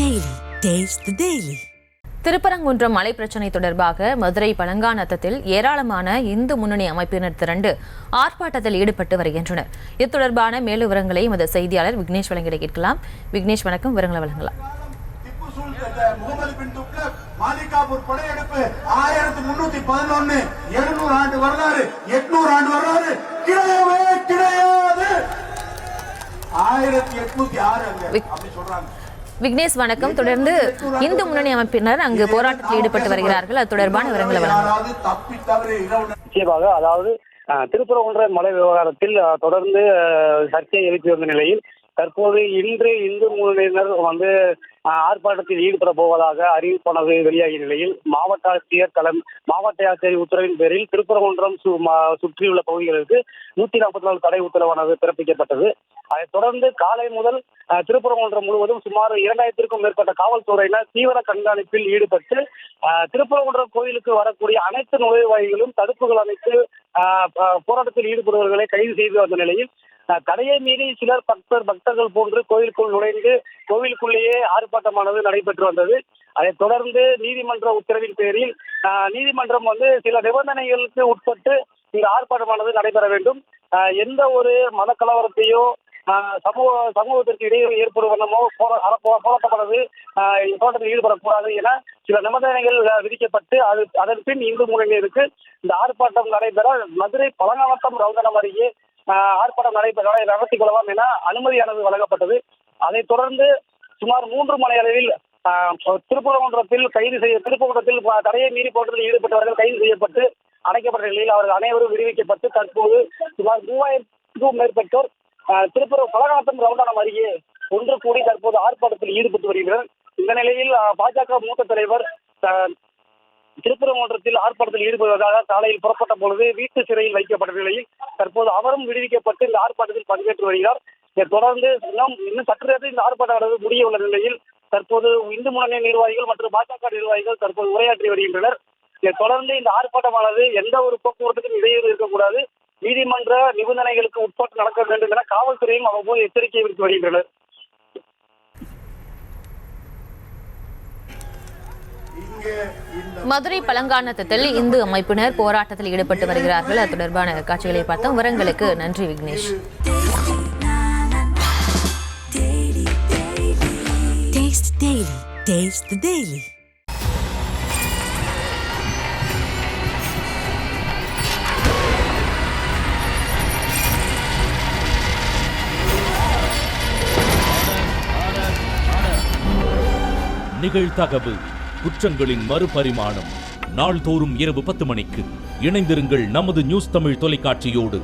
Taste the Daily. Thiruparankundram மலை பிரச்சினை தொடர்பாக மதுரை பழங்காநத்தத்தில் ஏராளமான இந்து முன்னணி அமைப்பினர் திரண்டு ஆர்ப்பாட்டத்தில் ஈடுபட்டு வருகின்றனர். இது தொடர்பான மேலும் விவரங்களை எமது செய்தியாளர் விக்னேஷ் வழங்கிட கேட்கலாம். விக்னேஷ், வணக்கம். விவரங்களை வழங்கலாம். மாலிகாபூர் படையெடுப்பு 1311 700 ஆண்டு வரலாறு 800 ஆண்டு வரலாறு கிடையவே கிடையாது. 1806 அப்படி சொல்றாங்க. விக்னேஷ், வணக்கம். தொடர்ந்து இந்து முன்னணி அமைப்பினர் அங்கு போராட்டத்தில் ஈடுபட்டு வருகிறார்கள். அது தொடர்பான விவரங்களை வழங்கலாம். நிச்சயமாக, அதாவது திருப்பரங்குன்றம் மலை விவகாரத்தில் தொடர்ந்து சர்ச்சை எழுப்பி வந்த நிலையில் தற்போது இன்று இந்து முன்னணியினர் ஆர்ப்பாட்டத்தில் ஈடுபட போவதாக அறிவிப்பானது வெளியாகிய நிலையில் மாவட்ட ஆட்சியர் உத்தரவின் பேரில் திருப்பரங்குன்றம் சுற்றியுள்ள பகுதிகளுக்கு 144 தடை உத்தரவானது பிறப்பிக்கப்பட்டது. அதைத் தொடர்ந்து காலை முதல் திருப்பரங்குன்றம் முழுவதும் சுமார் 2000க்கும் மேற்பட்ட காவல்துறையினர் தீவிர கண்காணிப்பில் ஈடுபட்டு திருப்பரங்குன்றம் கோயிலுக்கு வரக்கூடிய அனைத்து நுழைவாயிலும் தடுப்புகள் அமைத்து போராட்டத்தில் ஈடுபடுபவர்களை கைது செய்து வந்த நிலையில் தடையை மீறி சிலர் பக்தர்கள் போன்று கோயிலுக்குள் நுழைந்து கோவிலுக்குள்ளேயே ஆர்ப்பாட்டமானது நடைபெற்று வந்தது. அதைத் தொடர்ந்து நீதிமன்ற உத்தரவின் பேரில் நீதிமன்றம் சில நிபந்தனைகளுக்கு உட்பட்டு இந்த ஆர்ப்பாட்டமானது நடைபெற வேண்டும். எந்த ஒரு மத கலவரத்தையோ சமூகத்திற்கு இடையே ஏற்படும் வண்ணமோ போராட்டத்தில் ஈடுபடக்கூடாது என சில நிபந்தனைகள் விதிக்கப்பட்டு அதன் பின் இந்து முன்னணியினருக்கு இந்த ஆர்ப்பாட்டம் நடைபெற மதுரை பழங்காநத்தம் ரவுண்டனம் அருகே ஆர்ப்பாட்டம் நடத்தி கொள்ளலாம் என அனுமதியானது வழங்கப்பட்டது. அதைத் தொடர்ந்து சுமார் 3 மணி அளவில் திருப்பரங்குன்றத்தில் தடையை மீறி போராட்டத்தில் ஈடுபட்டவர்கள் கைது செய்யப்பட்டு அடைக்கப்பட்ட நிலையில் அவர்கள் அனைவரும் விடுவிக்கப்பட்டு தற்போது சுமார் 3000க்கும் மேற்பட்டோர் பழங்காநத்தம் ரவுண்டனம் அருகே ஒன்று கூடி தற்போது ஆர்ப்பாட்டத்தில் ஈடுபட்டு வருகின்றனர். இந்த நிலையில் பாஜக மூத்த தலைவர் திருப்பரங்குன்றத்தில் ஆர்ப்பாட்டத்தில் ஈடுபடுவதாக காலையில் புறப்பட்ட பொழுது வீட்டு சிறையில் வைக்கப்பட்ட நிலையில் தற்போது அவரும் விடுவிக்கப்பட்டு இந்த ஆர்ப்பாட்டத்தில் பங்கேற்று வருகிறார். இதைத் தொடர்ந்து இன்னும் சற்று நேரத்தில் இந்த ஆர்ப்பாட்டம் முடிய உள்ள நிலையில் தற்போது இந்து முன்னணி நிர்வாகிகள் மற்றும் பாஜக நிர்வாகிகள் தற்போது உரையாற்றி வருகின்றனர். இதைத் தொடர்ந்து இந்த ஆர்ப்பாட்டமானது எந்த ஒரு போக்குவரத்துக்கும் இடையூறு இருக்கக்கூடாது, நீதிமன்ற நிபந்தனைகளுக்கு உட்பட்டு நடக்க வேண்டும் என காவல்துறையும் அவ்வப்போது எச்சரிக்கை விடுத்து வருகின்றனர். மதுரை பழங்காநத்தத்தில் இந்து அமைப்பினர் போராட்டத்தில் ஈடுபட்டு வருகிறார்கள். அது தொடர்பான காட்சிகளை பார்த்தோம். விவரங்களுக்கு நன்றி விக்னேஷ். Taste the Daily. நிகழ்தகவு குற்றங்களின் மறுபரிமாணம் நாள்தோறும் இரவு 10 மணிக்கு இணைந்திருங்கள் நமது நியூஸ் தமிழ் தொலைக்காட்சியோடு.